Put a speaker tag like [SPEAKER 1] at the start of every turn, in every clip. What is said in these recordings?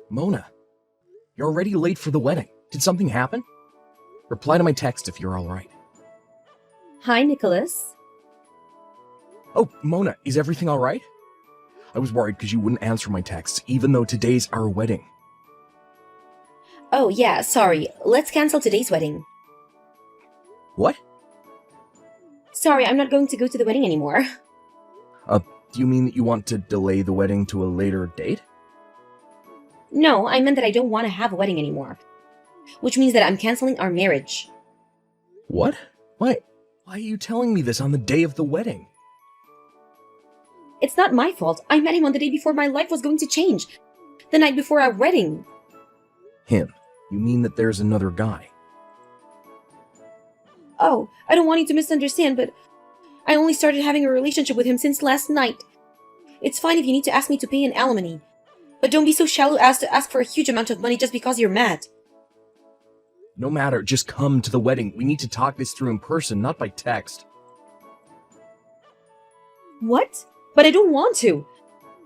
[SPEAKER 1] Mona, you're already late for the wedding. Did something happen? Reply to my text if you're alright.
[SPEAKER 2] Hi, Nicholas.
[SPEAKER 1] Oh, Mona, is everything alright? I was worried because you wouldn't answer my texts, even though today's our wedding.
[SPEAKER 2] Oh, yeah, sorry. Let's cancel today's wedding.
[SPEAKER 1] What?
[SPEAKER 2] Sorry, I'm not going to go to the wedding anymore.
[SPEAKER 1] Do you mean that you want to delay the wedding to a later date?
[SPEAKER 2] No, I meant that I don't want to have a wedding anymore. Which means that I'm canceling our marriage.
[SPEAKER 1] What? Why are you telling me this on the day of the wedding?
[SPEAKER 2] It's not my fault. I met him on the day before my life was going to change. The night before our wedding.
[SPEAKER 1] Him? You mean that there's another guy?
[SPEAKER 2] Oh, I don't want you to misunderstand, but I only started having a relationship with him since last night. It's fine if you need to ask me to pay an alimony, but don't be so shallow as to ask for a huge amount of money just because you're mad.
[SPEAKER 1] No matter, just come to the wedding. We need to talk this through in person, not by text.
[SPEAKER 2] What? But I don't want to.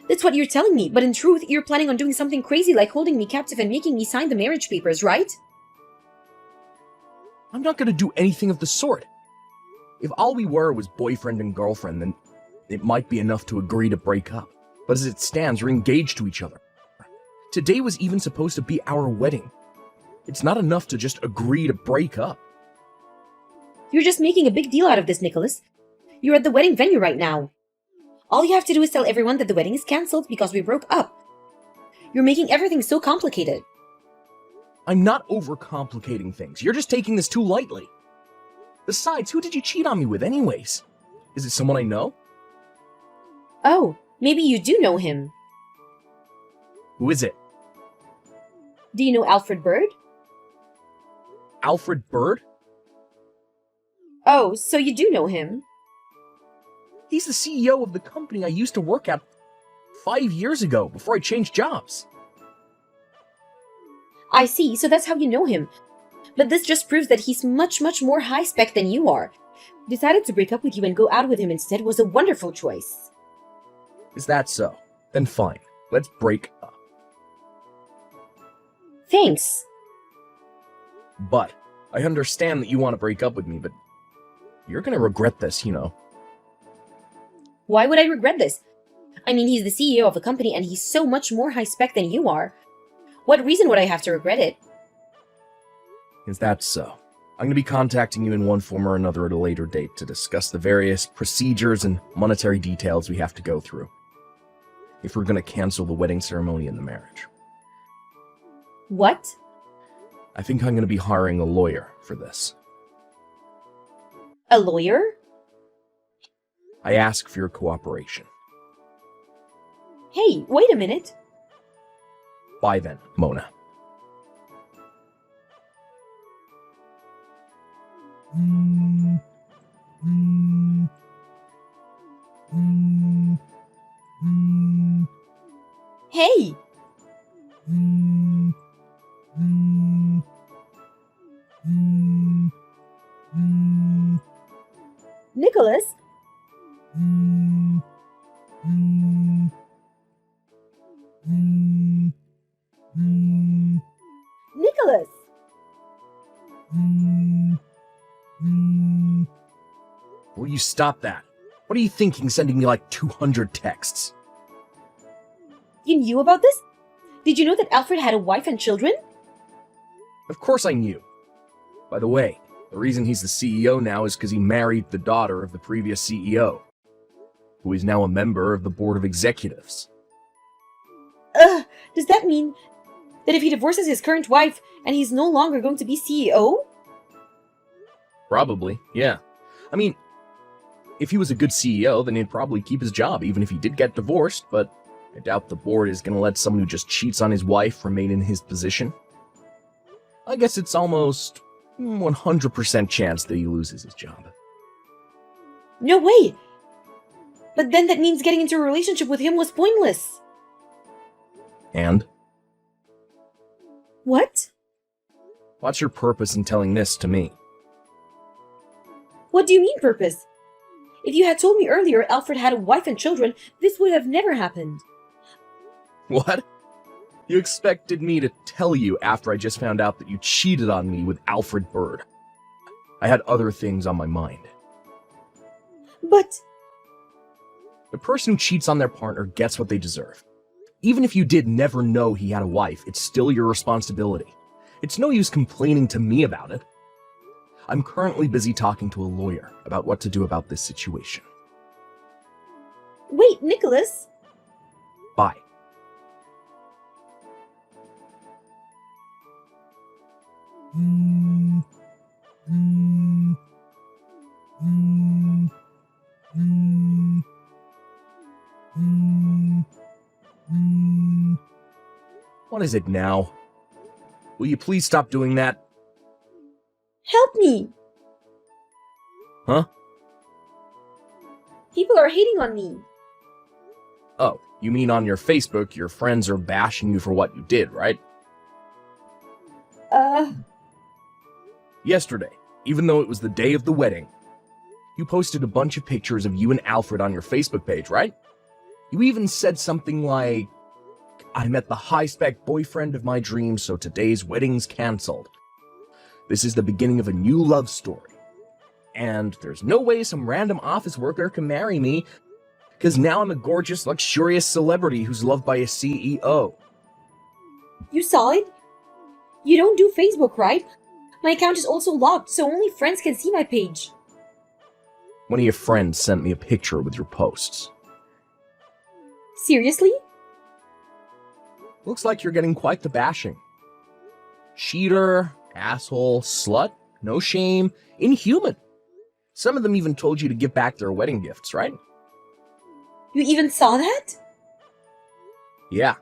[SPEAKER 2] That's what you're telling me, but in truth, you're planning on doing something crazy like holding me captive and making me sign the marriage papers, right?
[SPEAKER 1] I'm not gonna do anything of the sort. If all we were was boyfriend and girlfriend, then it might be enough to agree to break up. But as it stands, we're engaged to each other. Today was even supposed to be our wedding. It's not enough to just agree to break up.
[SPEAKER 2] You're just making a big deal out of this, Nicholas. You're at the wedding venue right now. All you have to do is tell everyone that the wedding is cancelled because we broke up. You're making everything so complicated.
[SPEAKER 1] I'm not overcomplicating things. You're just taking this too lightly. Besides, who did you cheat on me with anyways? Is it someone I know?
[SPEAKER 2] Oh, maybe you do know him.
[SPEAKER 1] Who is it?
[SPEAKER 2] Do you know Alfred Bird?
[SPEAKER 1] Alfred Bird?
[SPEAKER 2] Oh, so you do know him.
[SPEAKER 1] He's the CEO of the company I used to work at 5 years ago, before I changed jobs.
[SPEAKER 2] I see, so that's how you know him. But this just proves that he's much more high-spec than you are. Decided to break up with you and go out with him instead was a wonderful choice.
[SPEAKER 1] Is that so? Then fine. Let's break up.
[SPEAKER 2] Thanks.
[SPEAKER 1] But I understand that you want to break up with me, but you're gonna regret this, you know.
[SPEAKER 2] Why would I regret this? I mean, he's the CEO of a company and he's so much more high-spec than you are. What reason would I have to regret it?
[SPEAKER 1] Is that so? I'm gonna be contacting you in one form or another at a later date to discuss the various procedures and monetary details we have to go through if we're gonna cancel the wedding ceremony and the marriage.
[SPEAKER 2] What?
[SPEAKER 1] I think I'm gonna be hiring a lawyer for this.
[SPEAKER 2] A lawyer?
[SPEAKER 1] I ask for your cooperation.
[SPEAKER 2] Hey, wait a minute.
[SPEAKER 1] Bye then, Mona.
[SPEAKER 2] Hey! Nicholas? Nicholas!
[SPEAKER 1] Will you stop that? What are you thinking, sending me like 200 texts?
[SPEAKER 2] You knew about this? Did you know that Alfred had a wife and children?
[SPEAKER 1] Of course I knew. By the way, the reason he's the CEO now is because he married the daughter of the previous CEO, who is now a member of the board of executives.
[SPEAKER 2] Does that mean that if he divorces his current wife and he's no longer going to be CEO?
[SPEAKER 1] Probably, yeah. I mean, if he was a good CEO, then he'd probably keep his job, even if he did get divorced, but I doubt the board is going to let someone who just cheats on his wife remain in his position. I guess it's almost 100% chance that he loses his job.
[SPEAKER 2] No way! But then that means getting into a relationship with him was pointless.
[SPEAKER 1] And?
[SPEAKER 2] What?
[SPEAKER 1] What's your purpose in telling this to me?
[SPEAKER 2] What do you mean, purpose? If you had told me earlier Alfred had a wife and children, this would have never happened.
[SPEAKER 1] What? You expected me to tell you after I just found out that you cheated on me with Alfred Bird. I had other things on my mind.
[SPEAKER 2] But
[SPEAKER 1] The person who cheats on their partner gets what they deserve. Even if you did never know he had a wife, it's still your responsibility. It's no use complaining to me about it. I'm currently busy talking to a lawyer about what to do about this situation.
[SPEAKER 2] wait, Nicholas.
[SPEAKER 1] Bye. What is it now? Will you please stop doing that?
[SPEAKER 2] Help me.
[SPEAKER 1] Huh?
[SPEAKER 2] People are hating on me.
[SPEAKER 1] Oh, you mean on your Facebook, your friends are bashing you for what you did, right? Yesterday, even though it was the day of the wedding, you posted a bunch of pictures of you and Alfred on your Facebook page, right? You even said something like, I met the high-spec boyfriend of my dreams, so today's wedding's cancelled. This is the beginning of a new love story. And there's no way some random office worker can marry me, because now I'm a gorgeous, luxurious celebrity who's loved by a CEO.
[SPEAKER 2] You saw it? You don't do Facebook, right? My account is also locked, so only friends can see my page.
[SPEAKER 1] One of your friends sent me a picture with your posts.
[SPEAKER 2] Seriously?
[SPEAKER 1] Looks like you're getting quite the bashing. Cheater, asshole, slut, no shame, inhuman. Some of them even told you to give back their wedding gifts, right?
[SPEAKER 2] You even saw that?
[SPEAKER 1] Yeah.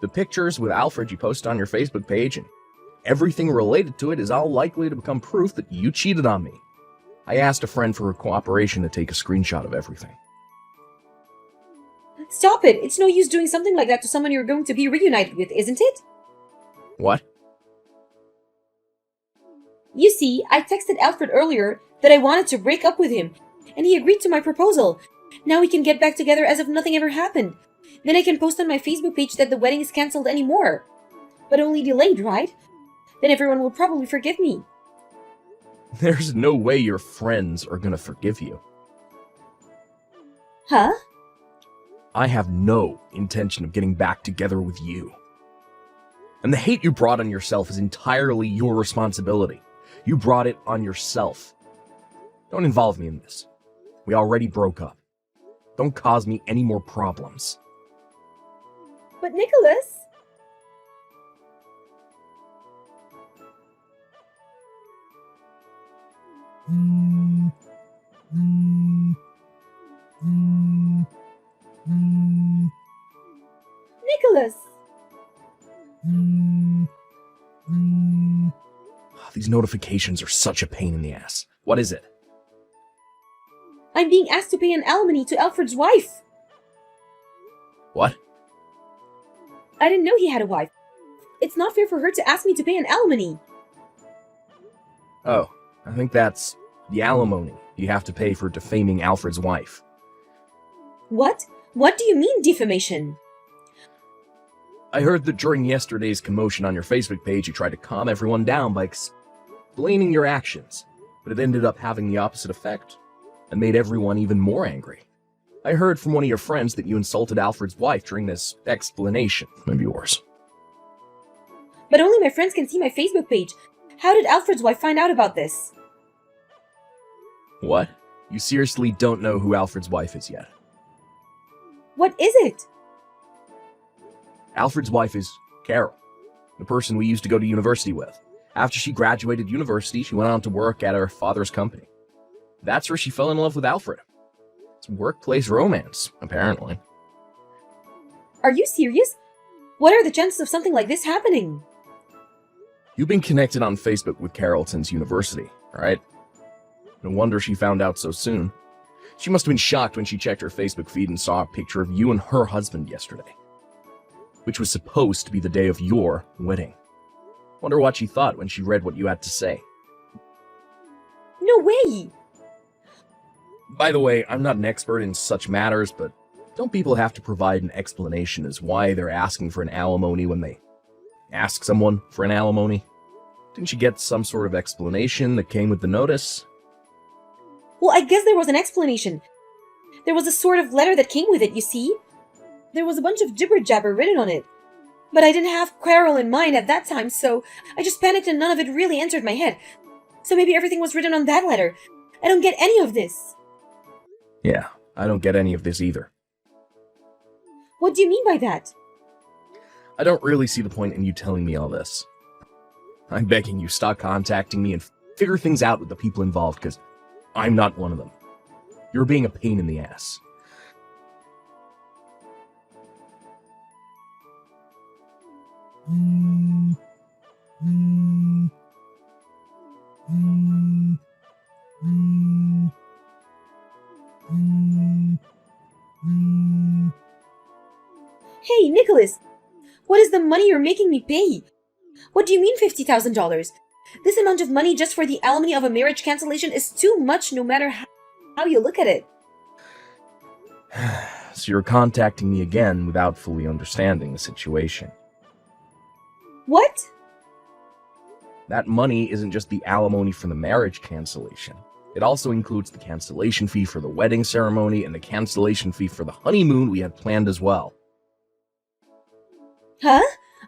[SPEAKER 1] The pictures with Alfred you post on your Facebook page and everything related to it is all likely to become proof that you cheated on me. I asked a friend for her cooperation to take a screenshot of everything.
[SPEAKER 2] Stop it! It's no use doing something like that to someone you're going to be reunited with, isn't it?
[SPEAKER 1] What?
[SPEAKER 2] You see, I texted Alfred earlier that I wanted to break up with him, and he agreed to my proposal. Now we can get back together as if nothing ever happened. Then I can post on my Facebook page that the wedding is cancelled anymore. But only delayed, right? Then everyone will probably forgive me.
[SPEAKER 1] There's no way your friends are gonna forgive you.
[SPEAKER 2] Huh?
[SPEAKER 1] I have no intention of getting back together with you. And the hate you brought on yourself is entirely your responsibility. You brought it on yourself. Don't involve me in this. We already broke up. Don't cause me any more problems.
[SPEAKER 2] But Nicholas... Nicholas!
[SPEAKER 1] These notifications are such a pain in the ass. What is it?
[SPEAKER 2] I'm being asked to pay an alimony to Alfred's wife.
[SPEAKER 1] What?
[SPEAKER 2] I didn't know he had a wife. It's not fair for her to ask me to pay an alimony.
[SPEAKER 1] Oh, I think that's the alimony you have to pay for defaming Alfred's wife.
[SPEAKER 2] What? What do you mean, defamation?
[SPEAKER 1] I heard that during yesterday's commotion on your Facebook page, you tried to calm everyone down by explaining your actions, but it ended up having the opposite effect and made everyone even more angry. I heard from one of your friends that you insulted Alfred's wife during this explanation of yours.
[SPEAKER 2] But only my friends can see my Facebook page. How did Alfred's wife find out about this?
[SPEAKER 1] What? You seriously don't know who Alfred's wife is yet?
[SPEAKER 2] What is it?
[SPEAKER 1] Alfred's wife is Carol, the person we used to go to university with. After she graduated university, she went on to work at her father's company. That's where she fell in love with Alfred. It's workplace romance, apparently.
[SPEAKER 2] Are you serious? What are the chances of something like this happening?
[SPEAKER 1] You've been connected on Facebook with Carol since university, right? No wonder she found out so soon. She must have been shocked when she checked her Facebook feed and saw a picture of you and her husband yesterday, which was supposed to be the day of your wedding. Wonder what she thought when she read what you had to say.
[SPEAKER 2] No way!
[SPEAKER 1] By the way, I'm not an expert in such matters, but Don't people have to provide an explanation as why they're asking for an alimony when they ask someone for an alimony? Didn't you get some sort of explanation that came with the notice?
[SPEAKER 2] Well, I guess there was an explanation. There was a sort of letter that came with it, you see? There was a bunch of jibber-jabber written on it. But I didn't have Carol in mind at that time, so I just panicked and none of it really entered my head. So maybe everything was written on that letter. I don't get any of this.
[SPEAKER 1] Yeah, I don't get any of this either.
[SPEAKER 2] What do you mean by that?
[SPEAKER 1] I don't really see the point in you telling me all this. I'm begging you, stop contacting me and figure things out with the people involved, because I'm not one of them. You're being a pain in the ass.
[SPEAKER 2] Hey, Nicholas! What is the money you're making me pay? What do you mean $50,000? This amount of money just for the alimony of a marriage cancellation is too much no matter how you look at it.
[SPEAKER 1] So you're contacting me again without fully understanding the situation.
[SPEAKER 2] What?
[SPEAKER 1] That money isn't just the alimony for the marriage cancellation. It also includes the cancellation fee for the wedding ceremony and the cancellation fee for the honeymoon we had planned as well.
[SPEAKER 2] Huh?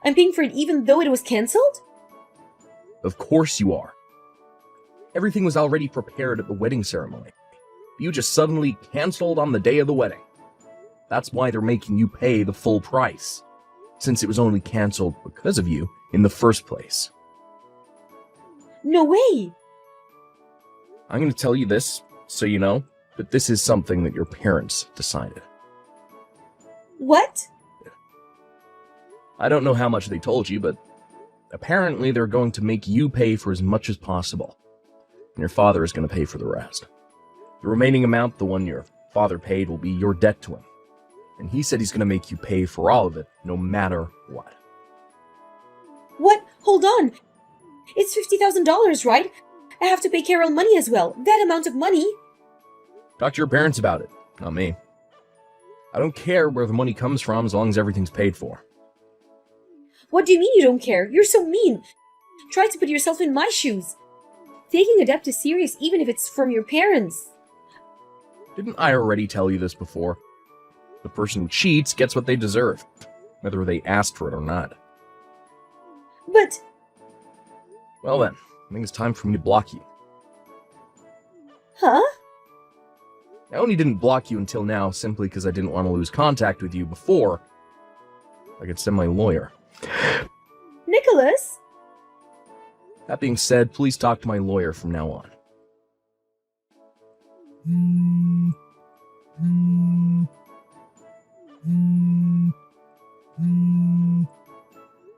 [SPEAKER 2] I'm paying for it even though it was cancelled?
[SPEAKER 1] Of course you are. Everything was already prepared at the wedding ceremony. You just suddenly canceled on the day of the wedding. That's why they're making you pay the full price, since it was only canceled because of you in the first place.
[SPEAKER 2] No way!
[SPEAKER 1] I'm going to tell you this, so you know, but this is something that your parents decided.
[SPEAKER 2] What?
[SPEAKER 1] I don't know how much they told you, but apparently they're going to make you pay for as much as possible, and your father is going to pay for the rest. The remaining amount, the one your father paid, will be your debt to him, and he said he's going to make you pay for all of it, no matter what.
[SPEAKER 2] What? Hold on! It's $50,000, right? I have to pay Carol money as well. That amount of money!
[SPEAKER 1] Talk to your parents about it, not me. I don't care where the money comes from as long as everything's paid for.
[SPEAKER 2] What do you mean you don't care? You're so mean! Try to put yourself in my shoes. Taking a debt is serious even if it's from your parents.
[SPEAKER 1] Didn't I already tell you this before? The person who cheats gets what they deserve, whether they asked for it or not.
[SPEAKER 2] But...
[SPEAKER 1] Well then, I think it's time for me to block you.
[SPEAKER 2] Huh?
[SPEAKER 1] I only didn't block you until now simply because I didn't want to lose contact with you before I could send my lawyer.
[SPEAKER 2] Nicholas?
[SPEAKER 1] That being said, please talk to my lawyer from now on.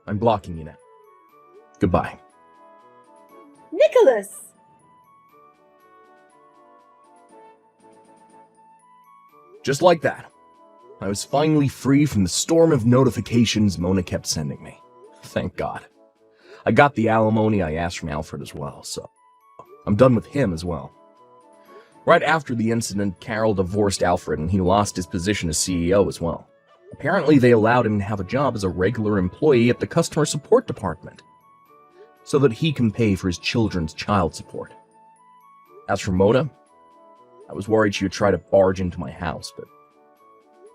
[SPEAKER 1] I'm blocking you now. Goodbye.
[SPEAKER 2] Nicholas!
[SPEAKER 1] Just like that, I was finally free from the storm of notifications Mona kept sending me. Thank God. I got the alimony I asked from Alfred as well, so I'm done with him as well. Right after the incident, Carol divorced Alfred and he lost his position as CEO as well. Apparently they allowed him to have a job as a regular employee at the customer support department, so that he can pay for his children's child support. As for Mona, I was worried she would try to barge into my house, but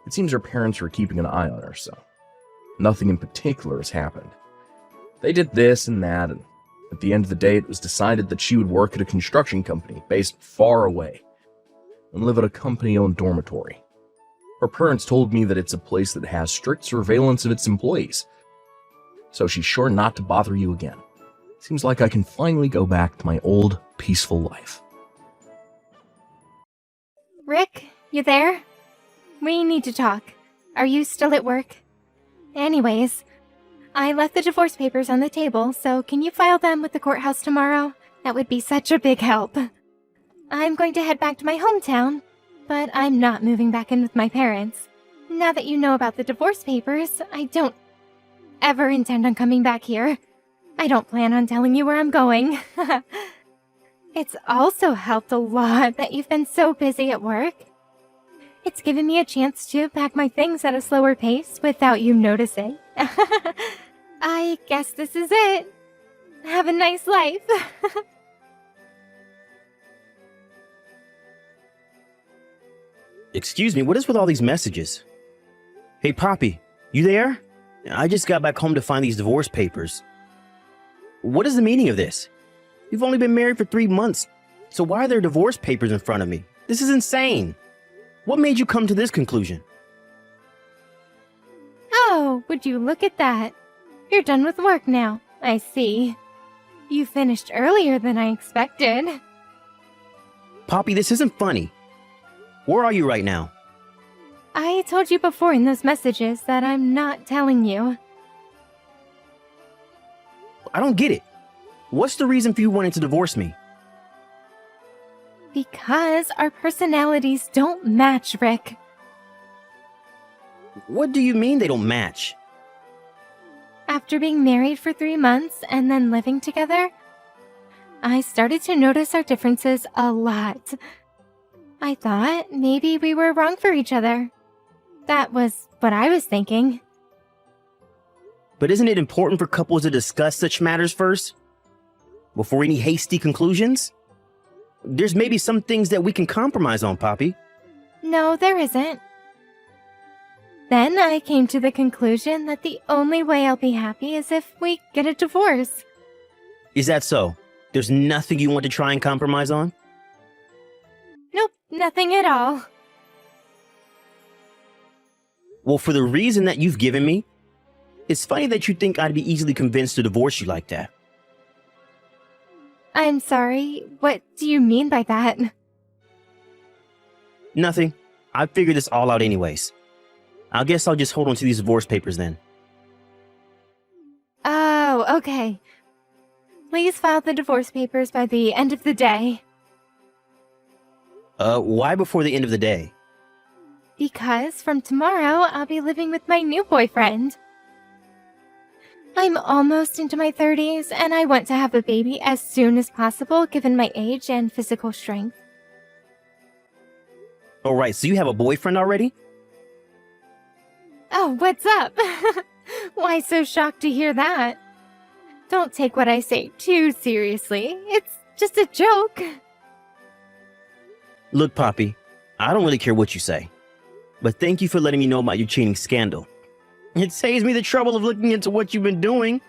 [SPEAKER 1] it seems her parents were keeping an eye on her, so nothing in particular has happened. They did this and that, and at the end of the day it was decided that she would work at a construction company based far away and live at a company-owned dormitory. Her parents told me that it's a place that has strict surveillance of its employees, so she's sure not to bother you again. Seems like I can finally go back to my old, peaceful life.
[SPEAKER 3] Rick, you there? We need to talk. Are you still at work? Anyways, I left the divorce papers on the table, so can you file them with the courthouse tomorrow? That would be such a big help. I'm going to head back to my hometown, but I'm not moving back in with my parents. Now that you know about the divorce papers, I don't ever intend on coming back here. I don't plan on telling you where I'm going. It's also helped a lot that you've been so busy at work. It's given me a chance to pack my things at a slower pace without you noticing. I guess this is it. Have a nice life.
[SPEAKER 4] Excuse me, what is with all these messages? Hey, Poppy, you there? I just got back home to find these divorce papers. What is the meaning of this? We've only been married for 3 months, so why are there divorce papers in front of me? This is insane. What made you come to this conclusion?
[SPEAKER 3] Oh, would you look at that? You're done with work now, I see. You finished earlier than I expected.
[SPEAKER 4] Poppy, this isn't funny. Where are you right now?
[SPEAKER 3] I told you before in those messages that I'm not telling you.
[SPEAKER 4] I don't get it. What's the reason for you wanting to divorce me?
[SPEAKER 3] Because our personalities don't match, Rick.
[SPEAKER 4] What do you mean they don't match?
[SPEAKER 3] After being married for 3 months and then living together, I started to notice our differences a lot. I thought maybe we were wrong for each other. That was what I was thinking.
[SPEAKER 4] But isn't it important for couples to discuss such matters first? Before any hasty conclusions? There's maybe some things that we can compromise on, Poppy.
[SPEAKER 3] No, there isn't. Then I came to the conclusion that the only way I'll be happy is if we get a divorce.
[SPEAKER 4] Is that so? There's nothing you want to try and compromise on?
[SPEAKER 3] Nope, nothing at all.
[SPEAKER 4] Well, for the reason that you've given me, it's funny that you think I'd be easily convinced to divorce you like that.
[SPEAKER 3] I'm sorry, what do you mean by that?
[SPEAKER 4] Nothing. I figured this all out anyways. I guess I'll just hold on to these divorce papers then.
[SPEAKER 3] Oh, okay. Please file the divorce papers by the end of the day.
[SPEAKER 4] Why before the end of the day?
[SPEAKER 3] Because from tomorrow, I'll be living with my new boyfriend. I'm almost into my 30s, and I want to have a baby as soon as possible given my age and physical strength.
[SPEAKER 4] Alright, so you have a boyfriend already?
[SPEAKER 3] Oh, what's up? Why so shocked to hear that? Don't take what I say too seriously. It's just a joke.
[SPEAKER 4] Look, Poppy, I don't really care what you say. But thank you for letting me know about your cheating scandal. It saves me the trouble of looking into what you've been doing.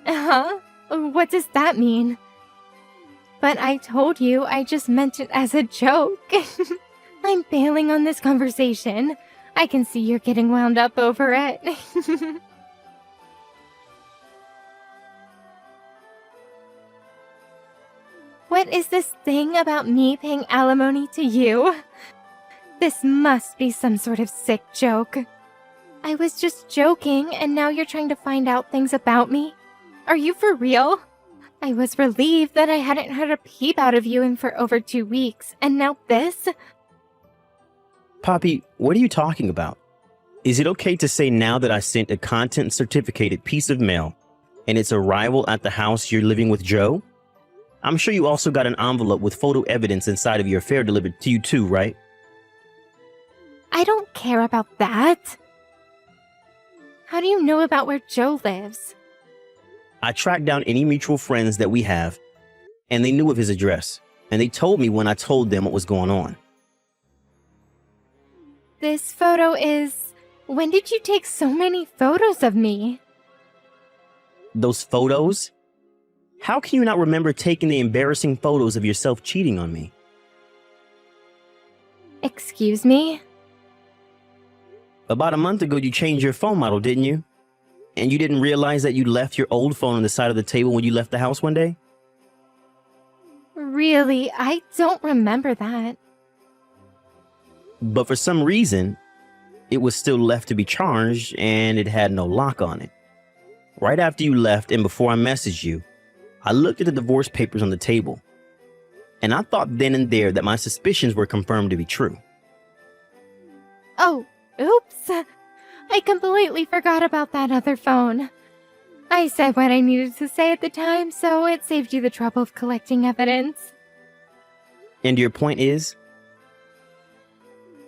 [SPEAKER 3] Huh? What does that mean? But I told you I just meant it as a joke. I'm bailing on this conversation. I can see you're getting wound up over it. What is this thing about me paying alimony to you? This must be some sort of sick joke. I was just joking, and now you're trying to find out things about me? Are you for real? I was relieved that I hadn't heard a peep out of you in for over 2 weeks, and now this?
[SPEAKER 4] Poppy, what are you talking about? Is it okay to say now that I sent a content certificated piece of mail and its arrival at the house you're living with Joe? I'm sure you also got an envelope with photo evidence inside of your affair delivered to you too, right?
[SPEAKER 3] I don't care about that. How do you know about where Joe lives?
[SPEAKER 4] I tracked down any mutual friends that we have, and they knew of his address, and they told me when I told them what was going on.
[SPEAKER 3] This photo is... When did you take so many photos of me?
[SPEAKER 4] Those photos? How can you not remember taking the embarrassing photos of yourself cheating on me?
[SPEAKER 3] Excuse me?
[SPEAKER 4] About a month ago, you changed your phone model, didn't you? And you didn't realize that you left your old phone on the side of the table when you left the house one day?
[SPEAKER 3] Really, I don't remember that.
[SPEAKER 4] But for some reason, it was still left to be charged and it had no lock on it. Right after you left and before I messaged you, I looked at the divorce papers on the table, and I thought then and there that my suspicions were confirmed to be true.
[SPEAKER 3] Oh, oops. I completely forgot about that other phone. I said what I needed to say at the time, so it saved you the trouble of collecting evidence.
[SPEAKER 4] And your point is?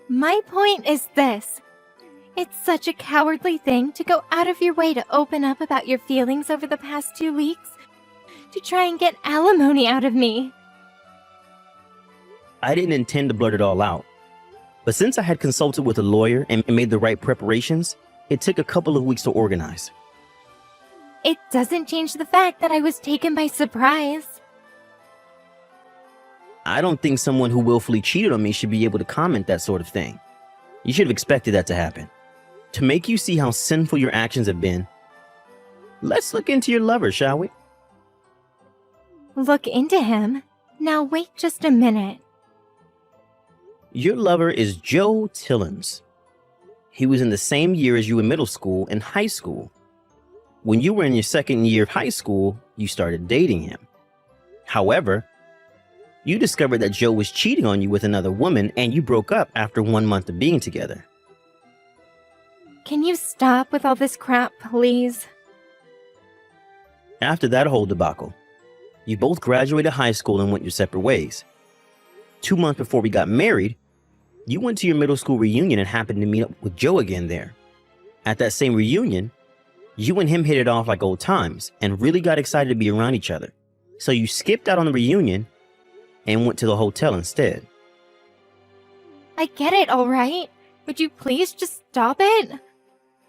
[SPEAKER 3] My point is this. It's such a cowardly thing to go out of your way to open up about your feelings over the past 2 weeks, to try and get alimony out of me.
[SPEAKER 4] I didn't intend to blurt it all out. But since I had consulted with a lawyer and made the right preparations, it took a couple of weeks to organize.
[SPEAKER 3] It doesn't change the fact that I was taken by surprise.
[SPEAKER 4] I don't think someone who willfully cheated on me should be able to comment that sort of thing. You should have expected that to happen. To make you see how sinful your actions have been, let's look into your lover, shall we?
[SPEAKER 3] Look into him? Now wait just a minute.
[SPEAKER 4] Your lover is Joe Tillins. He was in the same year as you in middle school and high school. When you were in your second year of high school, you started dating him. However, you discovered that Joe was cheating on you with another woman and you broke up after 1 month of being together.
[SPEAKER 3] Can you stop with all this crap, please?
[SPEAKER 4] After that whole debacle, you both graduated high school and went your separate ways. 2 months before we got married, you went to your middle school reunion and happened to meet up with Joe again there. At that same reunion, you and him hit it off like old times and really got excited to be around each other. So you skipped out on the reunion and went to the hotel instead.
[SPEAKER 3] I get it, all right. Would you please just stop it?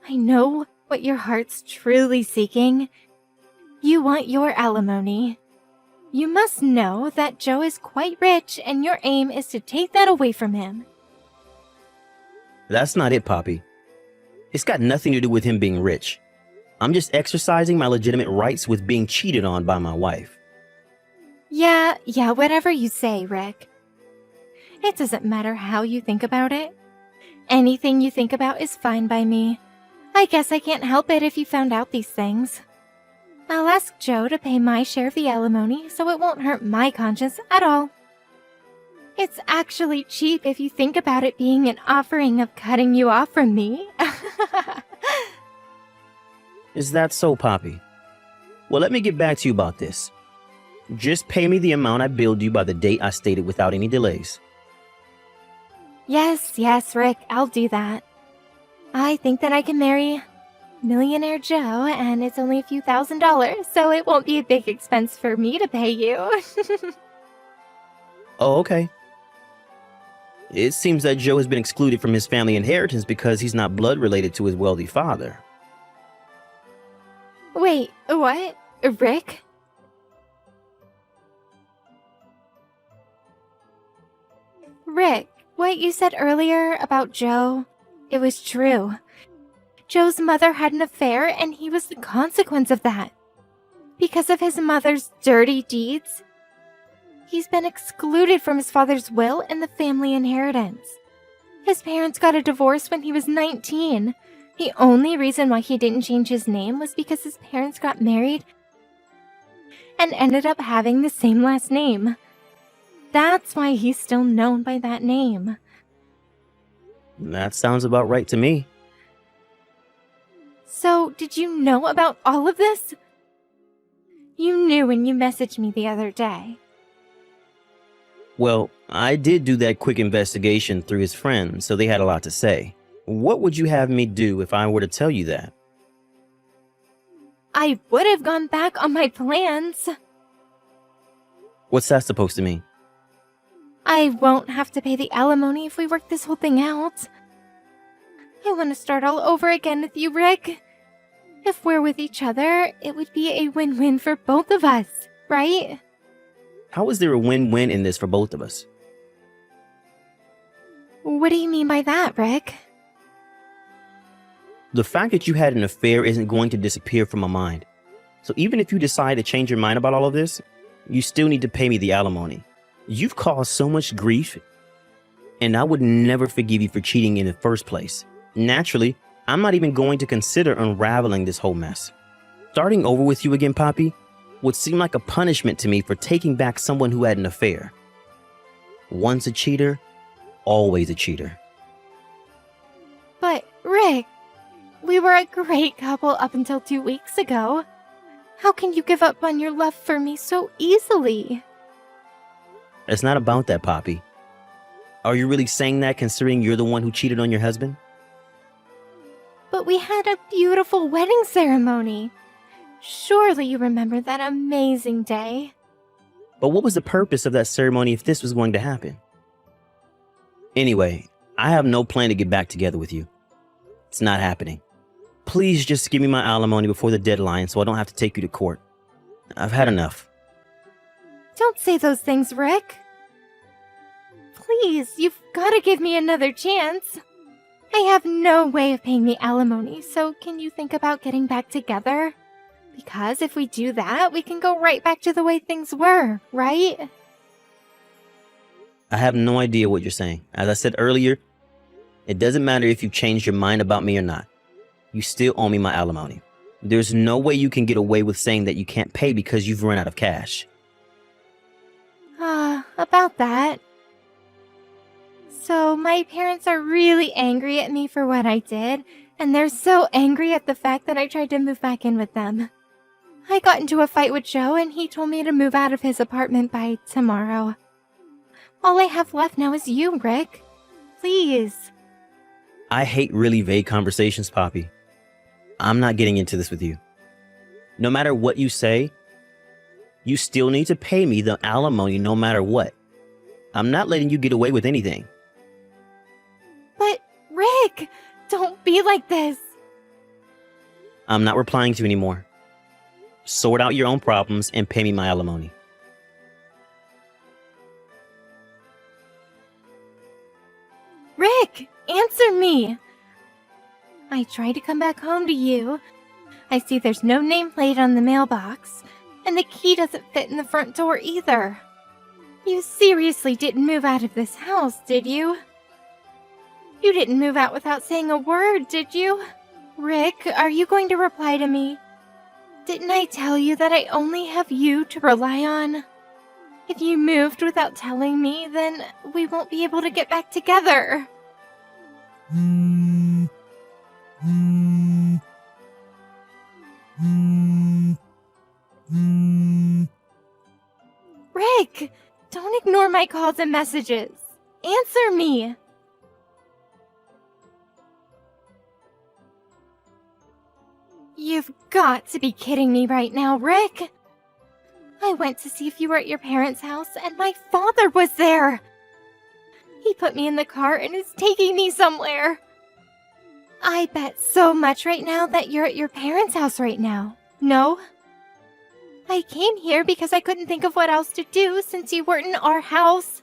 [SPEAKER 3] I know what your heart's truly seeking. You want your alimony. You must know that Joe is quite rich and your aim is to take that away from him.
[SPEAKER 4] That's not it, Poppy. It's got nothing to do with him being rich. I'm just exercising my legitimate rights with being cheated on by my wife.
[SPEAKER 3] Yeah, whatever you say, Rick. It doesn't matter how you think about it. Anything you think about is fine by me. I guess I can't help it if you found out these things. I'll ask Joe to pay my share of the alimony so it won't hurt my conscience at all. It's actually cheap if you think about it being an offering of cutting you off from me.
[SPEAKER 4] Is that so, Poppy? Well, let me get back to you about this. Just pay me the amount I billed you by the date I stated without any delays.
[SPEAKER 3] Yes, Rick, I'll do that. I think that I can marry Millionaire Joe, and it's only a few $1,000s, so it won't be a big expense for me to pay you.
[SPEAKER 4] Oh, okay. It seems that Joe has been excluded from his family inheritance because he's not blood related to his wealthy father.
[SPEAKER 3] Wait, what? Rick? Rick, what you said earlier about Joe, it was true. Joe's mother had an affair and he was the consequence of that. Because of his mother's dirty deeds, he's been excluded from his father's will and the family inheritance. His parents got a divorce when he was 19. The only reason why he didn't change his name was because his parents got married and ended up having the same last name. That's why he's still known by that name.
[SPEAKER 4] That sounds about right to me.
[SPEAKER 3] So, did you know about all of this? You knew when you messaged me the other day.
[SPEAKER 4] Well, I did do that quick investigation through his friends, so they had a lot to say. What would you have me do if I were to tell you that?
[SPEAKER 3] I would have gone back on my plans.
[SPEAKER 4] What's that supposed to mean?
[SPEAKER 3] I won't have to pay the alimony if we work this whole thing out. I want to start all over again with you, Rick. If we're with each other, it would be a win-win for both of us, right?
[SPEAKER 4] How is there a win-win in this for both of us?
[SPEAKER 3] What do you mean by that, Rick?
[SPEAKER 4] The fact that you had an affair isn't going to disappear from my mind. So even if you decide to change your mind about all of this, you still need to pay me the alimony. You've caused so much grief, and I would never forgive you for cheating in the first place. Naturally, I'm not even going to consider unraveling this whole mess. Starting over with you again, Poppy, would seem like a punishment to me for taking back someone who had an affair. Once a cheater, always a cheater.
[SPEAKER 3] But, Rick, we were a great couple up until 2 weeks ago. How can you give up on your love for me so easily?
[SPEAKER 4] It's not about that, Poppy. Are you really saying that considering you're the one who cheated on your husband?
[SPEAKER 3] But we had a beautiful wedding ceremony. Surely you remember that amazing day.
[SPEAKER 4] But what was the purpose of that ceremony if this was going to happen? Anyway, I have no plan to get back together with you. It's not happening. Please just give me my alimony before the deadline so I don't have to take you to court. I've had enough.
[SPEAKER 3] Don't say those things, Rick. Please, you've got to give me another chance. I have no way of paying the alimony, so can you think about getting back together? Because if we do that, we can go right back to the way things were, right?
[SPEAKER 4] I have no idea what you're saying. As I said earlier, it doesn't matter if you changed your mind about me or not. You still owe me my alimony. There's no way you can get away with saying that you can't pay because you've run out of cash.
[SPEAKER 3] About that. So my parents are really angry at me for what I did, and they're so angry at the fact that I tried to move back in with them. I got into a fight with Joe, and he told me to move out of his apartment by tomorrow. All I have left now is you, Rick. Please.
[SPEAKER 4] I hate really vague conversations, Poppy. I'm not getting into this with you. No matter what you say, you still need to pay me the alimony no matter what. I'm not letting you get away with anything.
[SPEAKER 3] But, Rick, don't be like this.
[SPEAKER 4] I'm not replying to you anymore. Sort out your own problems and pay me my alimony.
[SPEAKER 3] Rick, answer me. I tried to come back home to you. I see there's no nameplate on the mailbox, and the key doesn't fit in the front door either. You seriously didn't move out of this house, did you? You didn't move out without saying a word, did you? Rick, are you going to reply to me? Didn't I tell you that I only have you to rely on? If you moved without telling me, then we won't be able to get back together. Rick, don't ignore my calls and messages. Answer me. You've got to be kidding me right now, Rick. I went to see if you were at your parents' house, and my father was there. He put me in the car and is taking me somewhere. I bet so much right now that you're at your parents' house right now. No? I came here because I couldn't think of what else to do since you weren't in our house.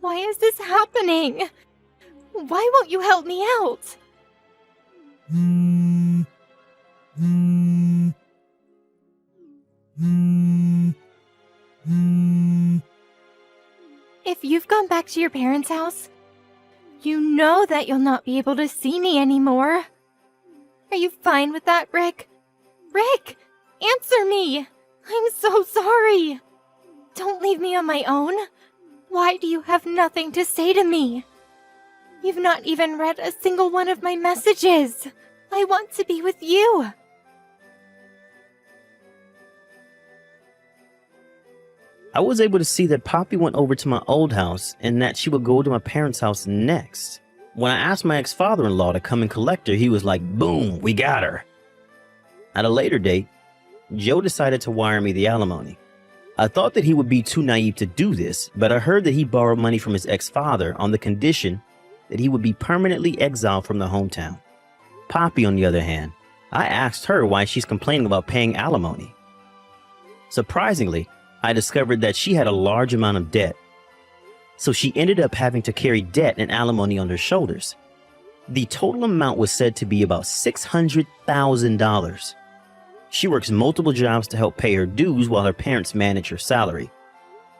[SPEAKER 3] Why is this happening? Why won't you help me out? If you've gone back to your parents' house, you know that you'll not be able to see me anymore. Are you fine with that, Rick? Rick, answer me! I'm so sorry! Don't leave me on my own. Why do you have nothing to say to me? You've not even read a single one of my messages. I want to be with you.
[SPEAKER 4] I was able to see that Poppy went over to my old house and that she would go to my parents' house next. When I asked my ex-father-in-law to come and collect her, he was like, boom, we got her. At a later date, Joe decided to wire me the alimony. I thought that he would be too naive to do this, but I heard that he borrowed money from his ex-father on the condition that he would be permanently exiled from the hometown. Poppy, on the other hand, I asked her why she's complaining about paying alimony. Surprisingly, I discovered that she had a large amount of debt. So she ended up having to carry debt and alimony on her shoulders. The total amount was said to be about $600,000. She works multiple jobs to help pay her dues while her parents manage her salary.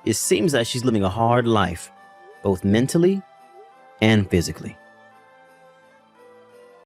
[SPEAKER 4] It seems that she's living a hard life, both mentally and physically.